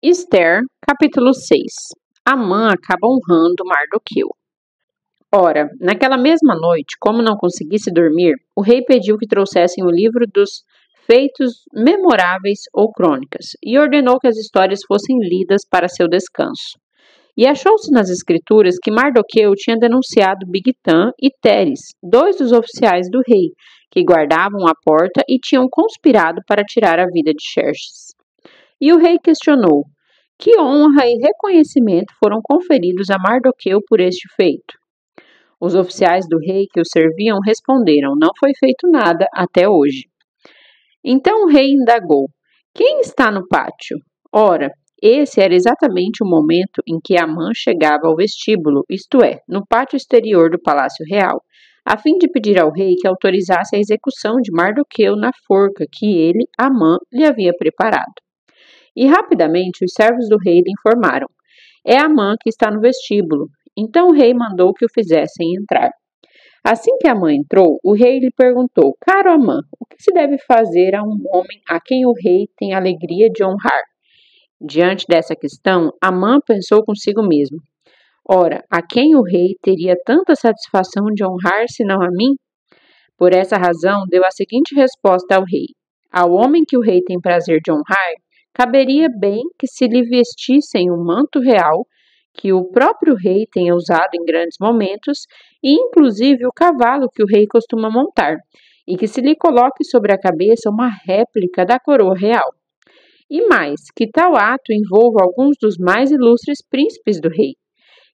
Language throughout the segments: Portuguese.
Esther, capítulo 6. Amã acaba honrando Mardoqueu. Ora, naquela mesma noite, como não conseguisse dormir, o rei pediu que trouxessem o livro dos feitos memoráveis ou crônicas, e ordenou que as histórias fossem lidas para seu descanso. E achou-se nas escrituras que Mardoqueu tinha denunciado Bigtã e Teres, dois dos oficiais do rei, que guardavam a porta e tinham conspirado para tirar a vida de Xerxes. E o rei questionou: que honra e reconhecimento foram conferidos a Mardoqueu por este feito? Os oficiais do rei que o serviam responderam: não foi feito nada até hoje. Então o rei indagou: quem está no pátio? Ora, esse era exatamente o momento em que Amã chegava ao vestíbulo, isto é, no pátio exterior do palácio real, a fim de pedir ao rei que autorizasse a execução de Mardoqueu na forca que ele, Amã, lhe havia preparado. E rapidamente os servos do rei lhe informaram: é Amã que está no vestíbulo. Então o rei mandou que o fizessem entrar. Assim que Amã entrou, o rei lhe perguntou: caro Amã, o que se deve fazer a um homem a quem o rei tem a alegria de honrar? Diante dessa questão, Amã pensou consigo mesmo: ora, a quem o rei teria tanta satisfação de honrar senão a mim? Por essa razão, deu a seguinte resposta ao rei: ao homem que o rei tem prazer de honrar, caberia bem que se lhe vestissem um manto real, que o próprio rei tenha usado em grandes momentos, e inclusive o cavalo que o rei costuma montar, e que se lhe coloque sobre a cabeça uma réplica da coroa real. E mais, que tal ato envolva alguns dos mais ilustres príncipes do rei.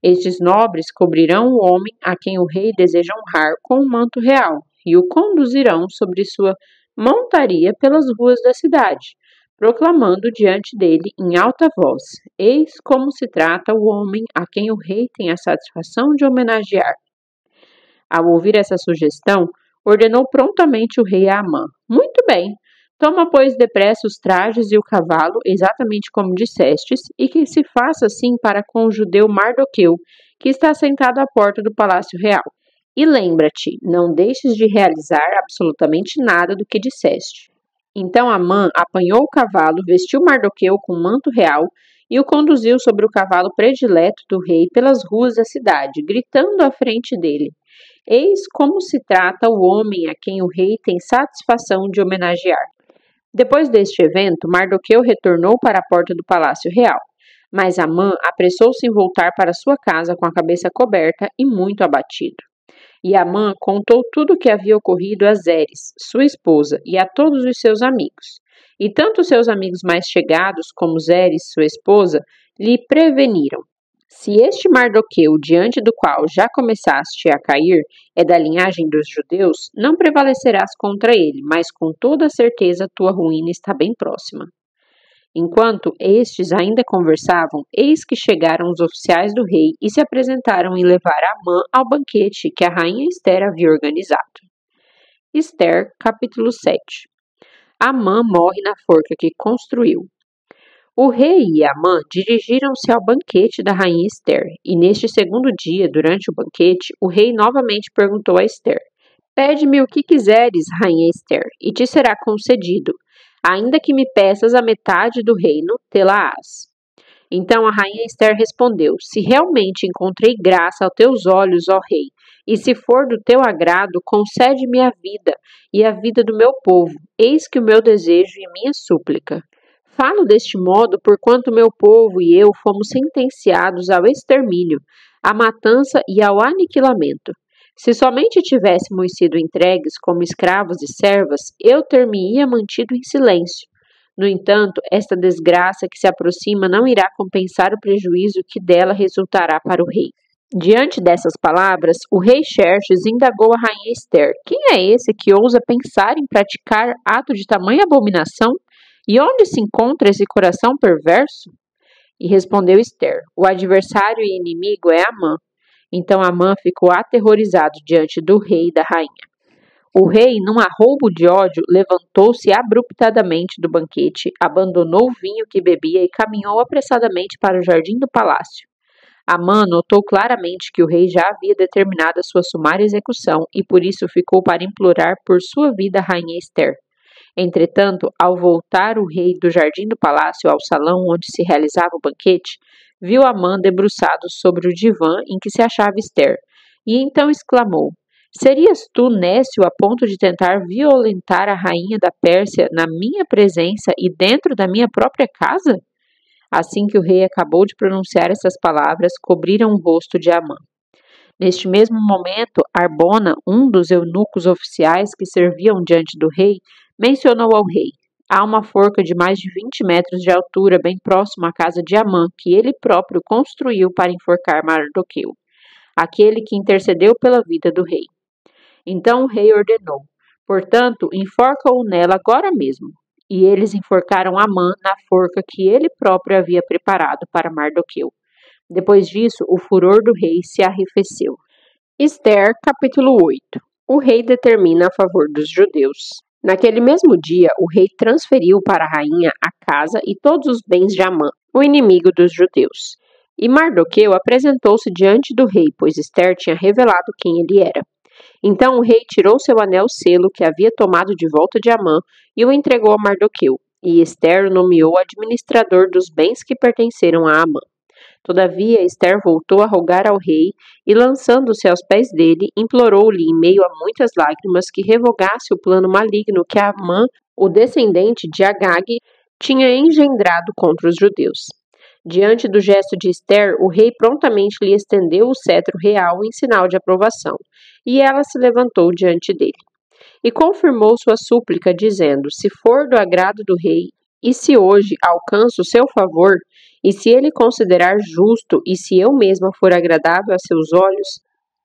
Estes nobres cobrirão o homem a quem o rei deseja honrar com um manto real, e o conduzirão sobre sua montaria pelas ruas da cidade, proclamando diante dele em alta voz: eis como se trata o homem a quem o rei tem a satisfação de homenagear. Ao ouvir essa sugestão, ordenou prontamente o rei a Amã: muito bem, toma, pois, depressa os trajes e o cavalo, exatamente como dissestes, e que se faça assim para com o judeu Mardoqueu, que está sentado à porta do palácio real. E lembra-te, não deixes de realizar absolutamente nada do que disseste. Então Amã apanhou o cavalo, vestiu Mardoqueu com um manto real e o conduziu sobre o cavalo predileto do rei pelas ruas da cidade, gritando à frente dele: eis como se trata o homem a quem o rei tem satisfação de homenagear. Depois deste evento, Mardoqueu retornou para a porta do palácio real, mas Amã apressou-se em voltar para sua casa com a cabeça coberta e muito abatido. E Amã contou tudo o que havia ocorrido a Zeres, sua esposa, e a todos os seus amigos. E tanto seus amigos mais chegados como Zeres, sua esposa, lhe preveniram: se este Mardoqueu, diante do qual já começaste a cair, é da linhagem dos judeus, não prevalecerás contra ele, mas com toda a certeza tua ruína está bem próxima. Enquanto estes ainda conversavam, eis que chegaram os oficiais do rei e se apresentaram em levar Amã ao banquete que a rainha Esther havia organizado. Esther, capítulo 7. Amã morre na forca que construiu. O rei e Amã dirigiram-se ao banquete da rainha Esther, e neste segundo dia, durante o banquete, o rei novamente perguntou a Esther: pede-me o que quiseres, rainha Esther, e te será concedido. Ainda que me peças a metade do reino, tê-la-ás. Então a rainha Esther respondeu: se realmente encontrei graça aos teus olhos, ó rei, e se for do teu agrado, concede-me a vida e a vida do meu povo, eis que o meu desejo e minha súplica. Falo deste modo porquanto meu povo e eu fomos sentenciados ao extermínio, à matança e ao aniquilamento. Se somente tivéssemos sido entregues como escravos e servas, eu ter-me-ia mantido em silêncio. No entanto, esta desgraça que se aproxima não irá compensar o prejuízo que dela resultará para o rei. Diante dessas palavras, o rei Xerxes indagou a rainha Esther: quem é esse que ousa pensar em praticar ato de tamanha abominação? E onde se encontra esse coração perverso? E respondeu Esther: o adversário e inimigo é Amã. Então Amã ficou aterrorizado diante do rei e da rainha. O rei, num arroubo de ódio, levantou-se abruptamente do banquete, abandonou o vinho que bebia e caminhou apressadamente para o jardim do palácio. Amã notou claramente que o rei já havia determinado a sua sumária execução e por isso ficou para implorar por sua vida a rainha Esther. Entretanto, ao voltar o rei do jardim do palácio ao salão onde se realizava o banquete, viu Amã debruçado sobre o divã em que se achava Esther, e então exclamou: Serias tu nécio a ponto de tentar violentar a rainha da Pérsia na minha presença e dentro da minha própria casa? Assim que o rei acabou de pronunciar essas palavras, cobriram o rosto de Amã. Neste mesmo momento, Arbona, um dos eunucos oficiais que serviam diante do rei, mencionou ao rei: Há uma forca de mais de 20 metros de altura bem próximo à casa de Amã, que ele próprio construiu para enforcar Mardoqueu, aquele que intercedeu pela vida do rei. Então o rei ordenou: Portanto, enforca-o nela agora mesmo. E eles enforcaram Amã na forca que ele próprio havia preparado para Mardoqueu. Depois disso, o furor do rei se arrefeceu. Esther, capítulo 8. O rei determina a favor dos judeus. Naquele mesmo dia, o rei transferiu para a rainha a casa e todos os bens de Amã, o inimigo dos judeus. E Mardoqueu apresentou-se diante do rei, pois Esther tinha revelado quem ele era. Então o rei tirou seu anel-selo que havia tomado de volta de Amã e o entregou a Mardoqueu, e Esther o nomeou administrador dos bens que pertenceram a Amã. Todavia, Esther voltou a rogar ao rei e, lançando-se aos pés dele, implorou-lhe, em meio a muitas lágrimas, que revogasse o plano maligno que Amã, o descendente de Agag, tinha engendrado contra os judeus. Diante do gesto de Esther, o rei prontamente lhe estendeu o cetro real em sinal de aprovação, e ela se levantou diante dele. E confirmou sua súplica, dizendo: Se for do agrado do rei, e se hoje alcanço o seu favor, e se ele considerar justo, e se eu mesma for agradável a seus olhos,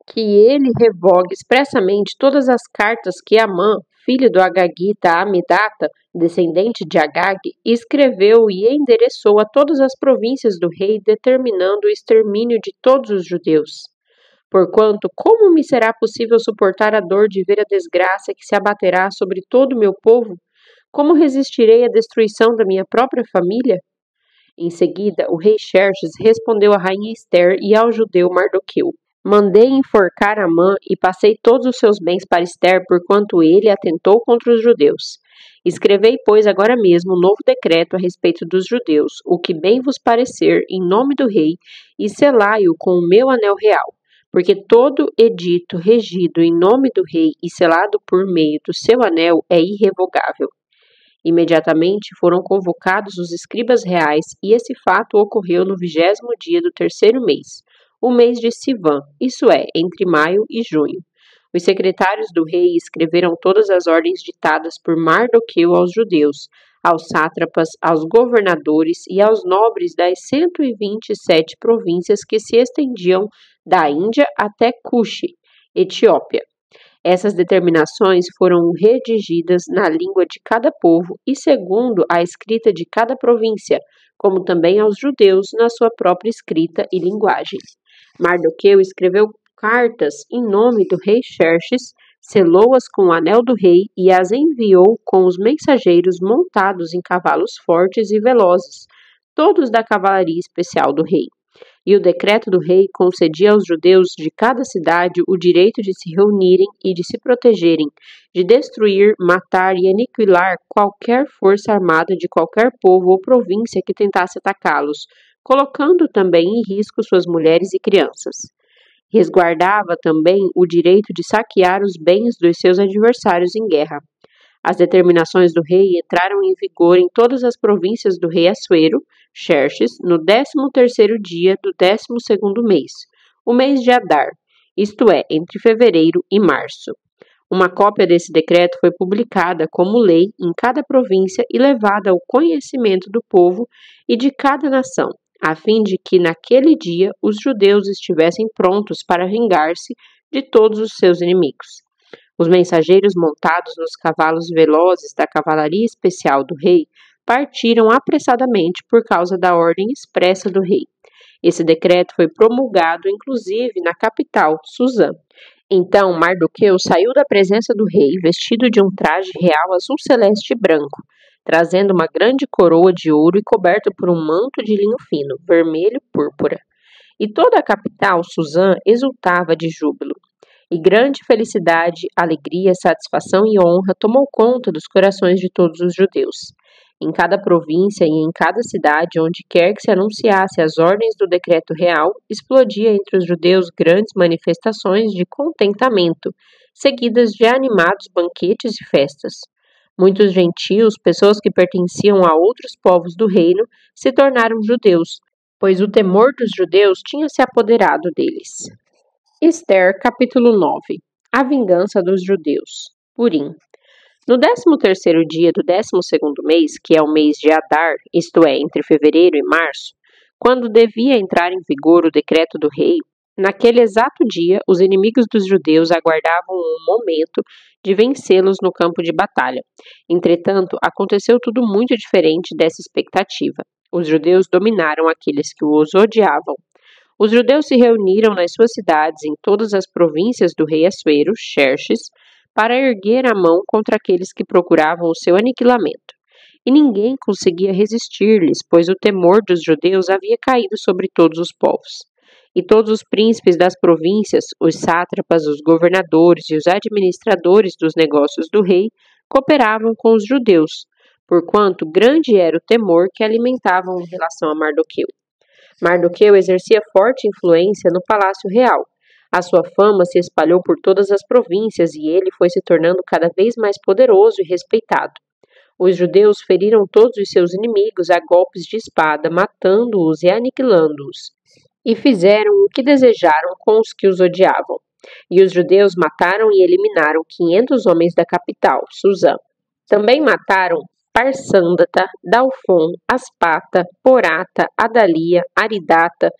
que ele revogue expressamente todas as cartas que Amã, filho do Agagita Amidata, descendente de Agag, escreveu e endereçou a todas as províncias do rei, determinando o extermínio de todos os judeus. Porquanto, como me será possível suportar a dor de ver a desgraça que se abaterá sobre todo o meu povo? Como resistirei à destruição da minha própria família? Em seguida, o rei Xerxes respondeu à rainha Esther e ao judeu Mardoqueu: Mandei enforcar Amã e passei todos os seus bens para Esther, porquanto ele atentou contra os judeus. Escrevei, pois, agora mesmo um novo decreto a respeito dos judeus, o que bem vos parecer, em nome do rei, e selai-o com o meu anel real. Porque todo edito regido em nome do rei e selado por meio do seu anel é irrevogável. Imediatamente foram convocados os escribas reais, e esse fato ocorreu no 20º dia do terceiro mês, o mês de Sivan, isso é, entre maio e junho. Os secretários do rei escreveram todas as ordens ditadas por Mardoqueu aos judeus, aos sátrapas, aos governadores e aos nobres das 127 províncias que se estendiam da Índia até Cuxi, Etiópia. Essas determinações foram redigidas na língua de cada povo e segundo a escrita de cada província, como também aos judeus na sua própria escrita e linguagem. Mardoqueu escreveu cartas em nome do rei Xerxes, selou-as com o anel do rei e as enviou com os mensageiros montados em cavalos fortes e velozes, todos da cavalaria especial do rei. E o decreto do rei concedia aos judeus de cada cidade o direito de se reunirem e de se protegerem, de destruir, matar e aniquilar qualquer força armada de qualquer povo ou província que tentasse atacá-los, colocando também em risco suas mulheres e crianças. Resguardava também o direito de saquear os bens dos seus adversários em guerra. As determinações do rei entraram em vigor em todas as províncias do rei Assuero, Xerxes, no 13º dia do 12º mês, o mês de Adar, isto é, entre fevereiro e março. Uma cópia desse decreto foi publicada como lei em cada província e levada ao conhecimento do povo e de cada nação, a fim de que naquele dia os judeus estivessem prontos para vingar-se de todos os seus inimigos. Os mensageiros montados nos cavalos velozes da cavalaria especial do rei partiram apressadamente por causa da ordem expressa do rei. Esse decreto foi promulgado, inclusive, na capital, Suzã. Então Mardoqueu saiu da presença do rei, vestido de um traje real azul celeste e branco, trazendo uma grande coroa de ouro e coberto por um manto de linho fino, vermelho e púrpura. E toda a capital, Suzã, exultava de júbilo. E grande felicidade, alegria, satisfação e honra tomou conta dos corações de todos os judeus. Em cada província e em cada cidade, onde quer que se anunciasse as ordens do decreto real, explodia entre os judeus grandes manifestações de contentamento, seguidas de animados banquetes e festas. Muitos gentios, pessoas que pertenciam a outros povos do reino, se tornaram judeus, pois o temor dos judeus tinha se apoderado deles. Ester, capítulo 9. A vingança dos judeus. Purim. No 13º dia do 12º mês, que é o mês de Adar, isto é, entre fevereiro e março, quando devia entrar em vigor o decreto do rei, naquele exato dia, os inimigos dos judeus aguardavam um momento de vencê-los no campo de batalha. Entretanto, aconteceu tudo muito diferente dessa expectativa. Os judeus dominaram aqueles que os odiavam. Os judeus se reuniram nas suas cidades em todas as províncias do rei Assuero, Xerxes, para erguer a mão contra aqueles que procuravam o seu aniquilamento. E ninguém conseguia resistir-lhes, pois o temor dos judeus havia caído sobre todos os povos. E todos os príncipes das províncias, os sátrapas, os governadores e os administradores dos negócios do rei, cooperavam com os judeus, porquanto grande era o temor que alimentavam em relação a Mardoqueu. Mardoqueu exercia forte influência no palácio real. A sua fama se espalhou por todas as províncias e ele foi se tornando cada vez mais poderoso e respeitado. Os judeus feriram todos os seus inimigos a golpes de espada, matando-os e aniquilando-os. E fizeram o que desejaram com os que os odiavam. E os judeus mataram e eliminaram 500 homens da capital, Suzã. Também mataram Parsândata, Dalfon, Aspata, Porata, Adalia, Aridata,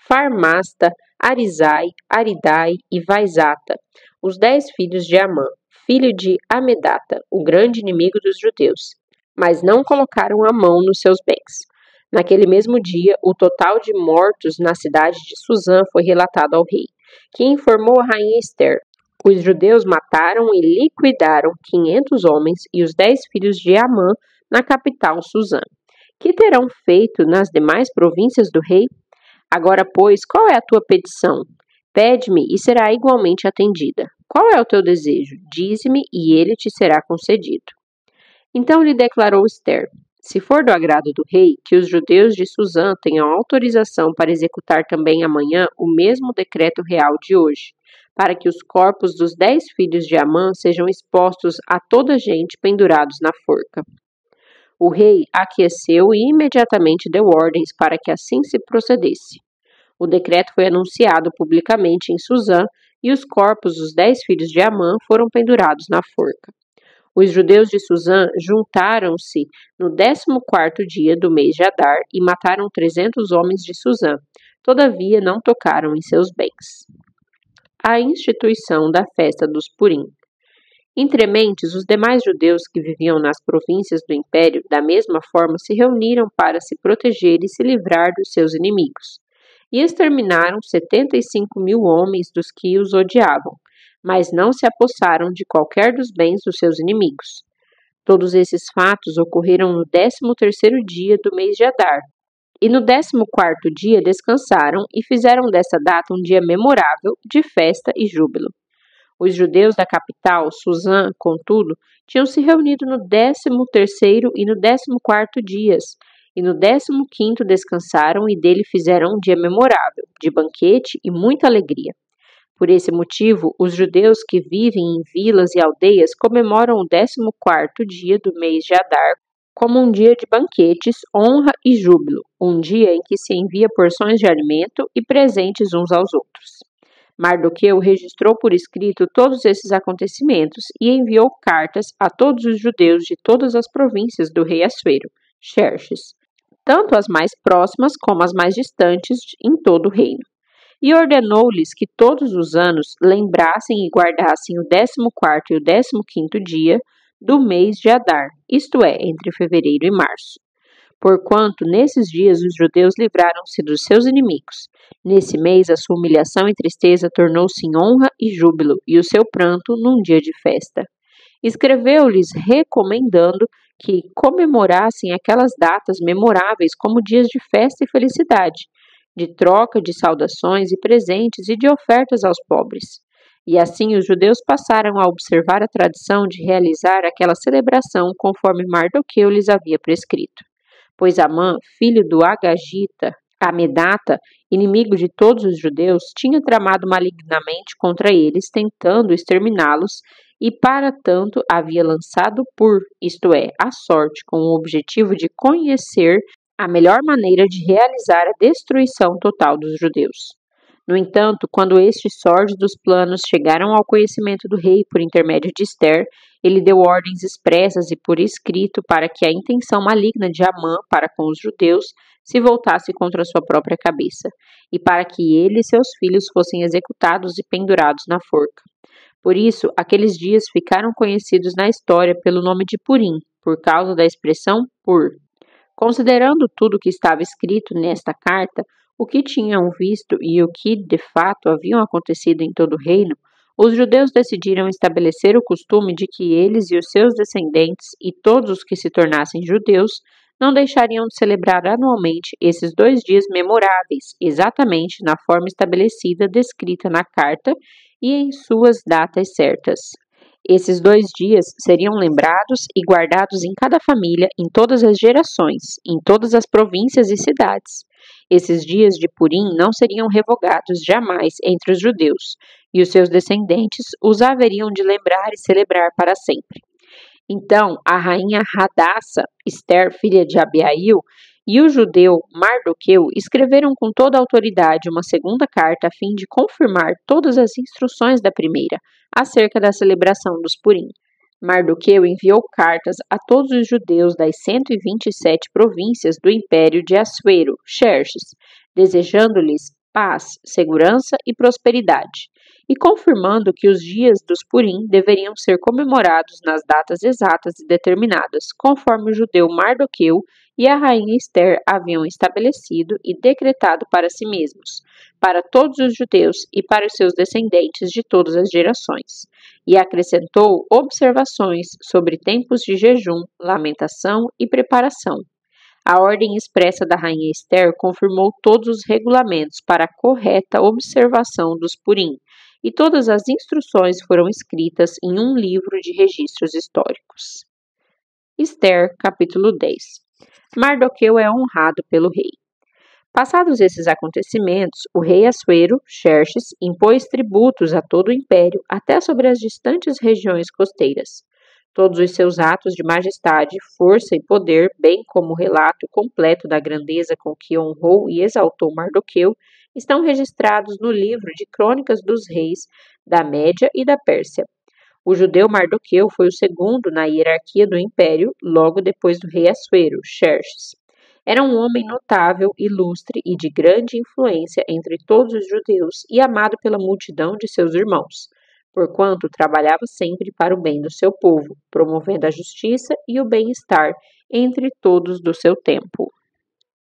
Farmasta, Arizai, Aridai e Vaizata, os 10 filhos de Amã, filho de Amedata, o grande inimigo dos judeus, mas não colocaram a mão nos seus bens. Naquele mesmo dia, o total de mortos na cidade de Suzã foi relatado ao rei, que informou a rainha Ester. Os judeus mataram e liquidaram 500 homens e os 10 filhos de Amã na capital Suzã. Que terão feito nas demais províncias do rei? Agora, pois, qual é a tua petição? Pede-me e será igualmente atendida. Qual é o teu desejo? Dize-me e ele te será concedido. Então lhe declarou Ester: se for do agrado do rei, que os judeus de Suzã tenham autorização para executar também amanhã o mesmo decreto real de hoje, para que os corpos dos 10 filhos de Amã sejam expostos a toda a gente pendurados na forca. O rei aqueceu e imediatamente deu ordens para que assim se procedesse. O decreto foi anunciado publicamente em Suzã e os corpos dos 10 filhos de Amã foram pendurados na forca. Os judeus de Suzã juntaram-se no 14º dia do mês de Adar e mataram 300 homens de Suzã. Todavia não tocaram em seus bens. A instituição da festa dos Purim. Entrementes, os demais judeus que viviam nas províncias do império, da mesma forma, se reuniram para se proteger e se livrar dos seus inimigos. E exterminaram 75.000 homens dos que os odiavam, mas não se apossaram de qualquer dos bens dos seus inimigos. Todos esses fatos ocorreram no 13º dia do mês de Adar, e no 14º dia descansaram e fizeram dessa data um dia memorável de festa e júbilo. Os judeus da capital, Suzã, contudo, tinham se reunido no 13º e no 14º dias, e no 15º descansaram e dele fizeram um dia memorável, de banquete e muita alegria. Por esse motivo, os judeus que vivem em vilas e aldeias comemoram o 14º dia do mês de Adar como um dia de banquetes, honra e júbilo, um dia em que se envia porções de alimento e presentes uns aos outros. Mardoqueu registrou por escrito todos esses acontecimentos e enviou cartas a todos os judeus de todas as províncias do rei Assuero, Xerxes, tanto as mais próximas como as mais distantes em todo o reino. E ordenou-lhes que todos os anos lembrassem e guardassem o 14º e o 15º dia do mês de Adar, isto é, entre fevereiro e março. Porquanto, nesses dias, os judeus livraram-se dos seus inimigos. Nesse mês, a sua humilhação e tristeza tornou-se em honra e júbilo, e o seu pranto num dia de festa. Escreveu-lhes recomendando que comemorassem aquelas datas memoráveis como dias de festa e felicidade, de troca de saudações e presentes e de ofertas aos pobres. E assim os judeus passaram a observar a tradição de realizar aquela celebração conforme Mardoqueu lhes havia prescrito. Pois Amã, filho do Agagita, Amedata, inimigo de todos os judeus, tinha tramado malignamente contra eles, tentando exterminá-los, e para tanto havia lançado isto é, a sorte, com o objetivo de conhecer a melhor maneira de realizar a destruição total dos judeus. No entanto, quando estes sórdidos planos chegaram ao conhecimento do rei por intermédio de Ester, ele deu ordens expressas e por escrito para que a intenção maligna de Amã para com os judeus se voltasse contra sua própria cabeça, e para que ele e seus filhos fossem executados e pendurados na forca. Por isso, aqueles dias ficaram conhecidos na história pelo nome de Purim, por causa da expressão pur. Considerando tudo o que estava escrito nesta carta, o que tinham visto e o que de fato haviam acontecido em todo o reino, os judeus decidiram estabelecer o costume de que eles e os seus descendentes e todos os que se tornassem judeus não deixariam de celebrar anualmente esses 2 dias memoráveis, exatamente na forma estabelecida descrita na carta e em suas datas certas. Esses 2 dias seriam lembrados e guardados em cada família, em todas as gerações, em todas as províncias e cidades. Esses dias de Purim não seriam revogados jamais entre os judeus, e os seus descendentes os haveriam de lembrar e celebrar para sempre. Então, a rainha Hadassa, Ester, filha de Abiail, e o judeu Mardoqueu escreveram com toda a autoridade uma segunda carta a fim de confirmar todas as instruções da primeira, acerca da celebração dos Purim. Mardoqueu enviou cartas a todos os judeus das 127 províncias do império de Assuero, Xerxes, desejando-lhes paz, segurança e prosperidade, e confirmando que os dias dos Purim deveriam ser comemorados nas datas exatas e determinadas, conforme o judeu Mardoqueu e a rainha Ester haviam estabelecido e decretado para si mesmos, para todos os judeus e para os seus descendentes de todas as gerações. E acrescentou observações sobre tempos de jejum, lamentação e preparação. A ordem expressa da rainha Ester confirmou todos os regulamentos para a correta observação dos Purim, e todas as instruções foram escritas em um livro de registros históricos. Ester, capítulo 10. Mardoqueu é honrado pelo rei. Passados esses acontecimentos, o rei Assuero, Xerxes, impôs tributos a todo o império, até sobre as distantes regiões costeiras. Todos os seus atos de majestade, força e poder, bem como o relato completo da grandeza com que honrou e exaltou Mardoqueu, estão registrados no livro de Crônicas dos Reis da Média e da Pérsia. O judeu Mardoqueu foi o segundo na hierarquia do império, logo depois do rei Assuero, Xerxes. Era um homem notável, ilustre e de grande influência entre todos os judeus e amado pela multidão de seus irmãos, porquanto trabalhava sempre para o bem do seu povo, promovendo a justiça e o bem-estar entre todos do seu tempo.